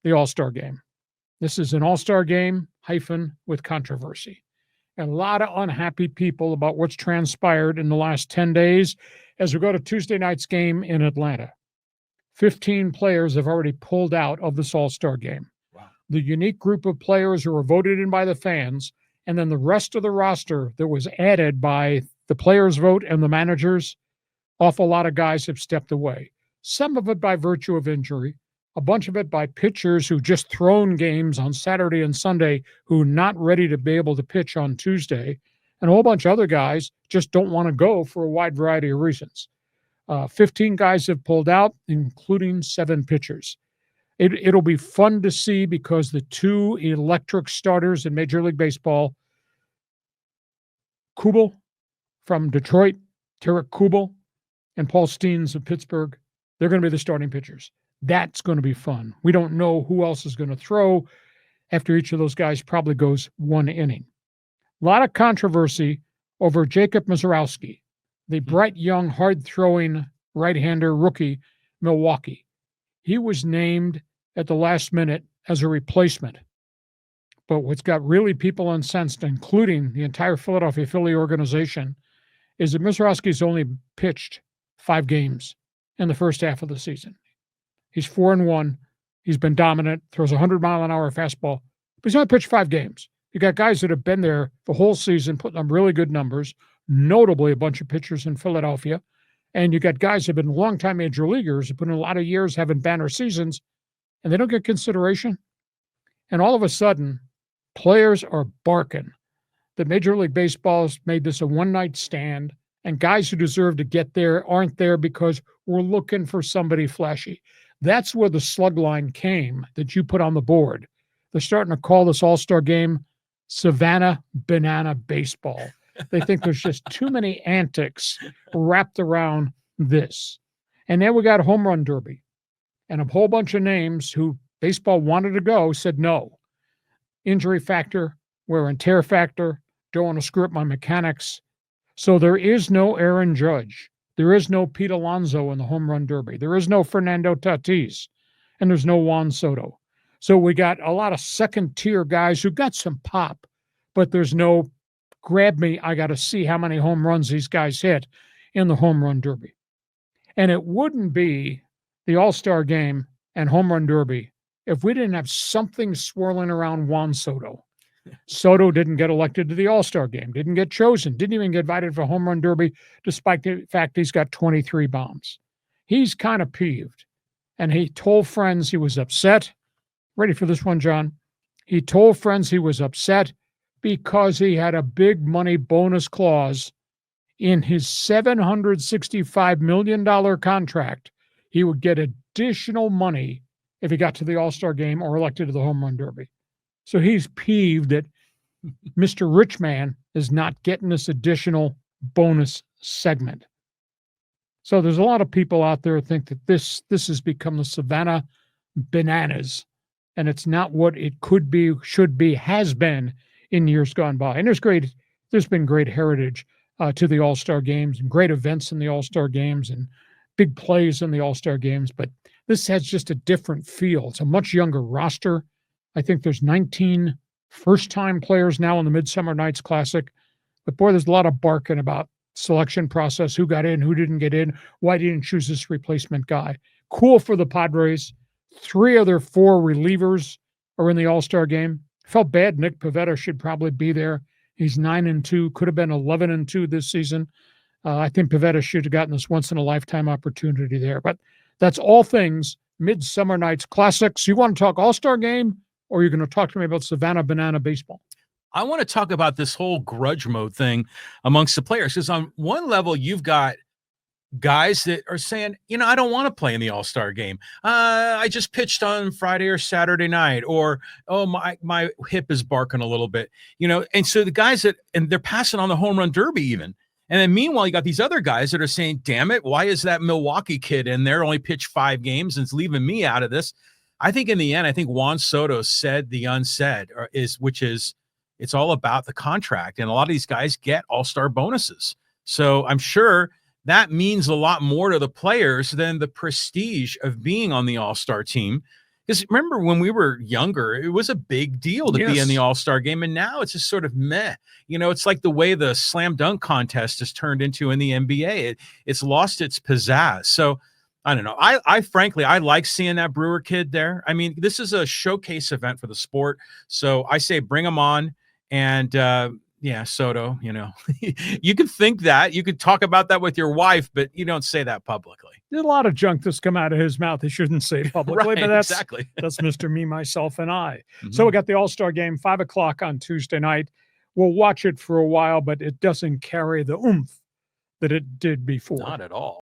the All-Star game. This is an All-Star game hyphen with controversy. And a lot of unhappy people about what's transpired in the last 10 days as we go to Tuesday night's game in Atlanta. 15 players have already pulled out of this All-Star game. Wow. The unique group of players who were voted in by the fans, and then the rest of the roster that was added by the players' vote and the managers, awful lot of guys have stepped away. Some of it by virtue of injury, a bunch of it by pitchers who just thrown games on Saturday and Sunday who are not ready to be able to pitch on Tuesday, and a whole bunch of other guys just don't want to go for a wide variety of reasons. 15 guys have pulled out, including 7 pitchers. It'll be fun to see because the 2 electric starters in Major League Baseball, Kubel from Detroit, Tarek Kubel, and Paul Steens of Pittsburgh, they're going to be the starting pitchers. That's going to be fun. We don't know who else is going to throw after each of those guys probably goes 1 inning. A lot of controversy over Jacob Misiorowski, the bright, young, hard-throwing right-hander rookie, Milwaukee. He was named at the last minute as a replacement. But what's got really people incensed, including the entire Philadelphia Philly organization, is that Misiorowski's only pitched 5 games in the first half of the season. He's 4-1. He's been dominant, throws a 100-mile-an-hour fastball, but he's only pitched 5 games. You got guys that have been there the whole season, putting up really good numbers, notably a bunch of pitchers in Philadelphia. And you got guys that have been longtime major leaguers, who put in a lot of years having banner seasons, and they don't get consideration. And all of a sudden, players are barking that Major League Baseball's made this a one-night stand, and guys who deserve to get there aren't there because we're looking for somebody flashy. That's where the slug line came that you put on the board. They're starting to call this All-Star game Savannah Banana Baseball. They think there's just too many antics wrapped around this. And then we got a home run derby. And a whole bunch of names who baseball wanted to go said no. Injury factor, wear and tear factor, don't want to screw up my mechanics. So there is no Aaron Judge. There is no Pete Alonso in the home run derby. There is no Fernando Tatis. And there's no Juan Soto. So we got a lot of second-tier guys who got some pop, but there's no grab me, I got to see how many home runs these guys hit in the home run derby. And it wouldn't be the All-Star game and home run derby if we didn't have something swirling around Juan Soto. Soto didn't get elected to the All-Star game, didn't get chosen, didn't even get invited for home run derby, despite the fact he's got 23 bombs. He's kind of peeved. And he told friends he was upset. Ready for this one, John? He told friends he was upset because he had a big money bonus clause in his $765 million contract. He would get additional money if he got to the All-Star game or elected to the home run derby. So he's peeved that Mr. Richman is not getting this additional bonus segment. So there's a lot of people out there who think that this has become the Savannah Bananas, and it's not what it could be, should be, has been in years gone by. And there's been great heritage to the All-Star games and great events in the All-Star games and big plays in the All-Star games, but this has just a different feel. It's a much younger roster. I think there's 19 first-time players now in the Midsummer Night's Classic. But boy, there's a lot of barking about selection process, who got in, who didn't get in, why didn't choose this replacement guy. Cool for the Padres. 3 of their 4 relievers are in the All-Star game. Felt bad. Nick Pivetta should probably be there. He's 9-2, could have been 11-2 this season. I think Pivetta should have gotten this once-in-a-lifetime opportunity there. But that's all things Midsummer Night's Classics. You want to talk All-Star game, or you're going to talk to me about Savannah Banana Baseball? I want to talk about this whole grudge mode thing amongst the players, because on one level, you've got guys that are saying, I don't want to play in the All-Star game. I just pitched on Friday or Saturday night, or, oh, my hip is barking a little bit, and so the guys and they're passing on the home run derby even. And then meanwhile, you got these other guys that are saying, damn it, why is that Milwaukee kid in there, only pitched 5 games and it's leaving me out of this? I think in the end, Juan Soto said the unsaid, which is it's all about the contract. And a lot of these guys get all-star bonuses. So I'm sure that means a lot more to the players than the prestige of being on the all-star team. Because remember when we were younger, it was a big deal to be in the Yes. All-Star game, and now it's just sort of meh. You know, it's like the way the slam dunk contest has turned into in the NBA. It's lost its pizzazz. So I don't know. I frankly, I like seeing that Brewer kid there. I mean, this is a showcase event for the sport. So I say bring him on. And yeah, Soto, you know, you could think that. You could talk about that with your wife, but you don't say that publicly. There's a lot of junk that's come out of his mouth he shouldn't say publicly, Right, but that's exactly. that's Mr. Me, Myself, and I. Mhm. So we got the All-Star game, 5 o'clock on Tuesday night. We'll watch it for a while, but it doesn't carry the oomph that it did before. Not at all.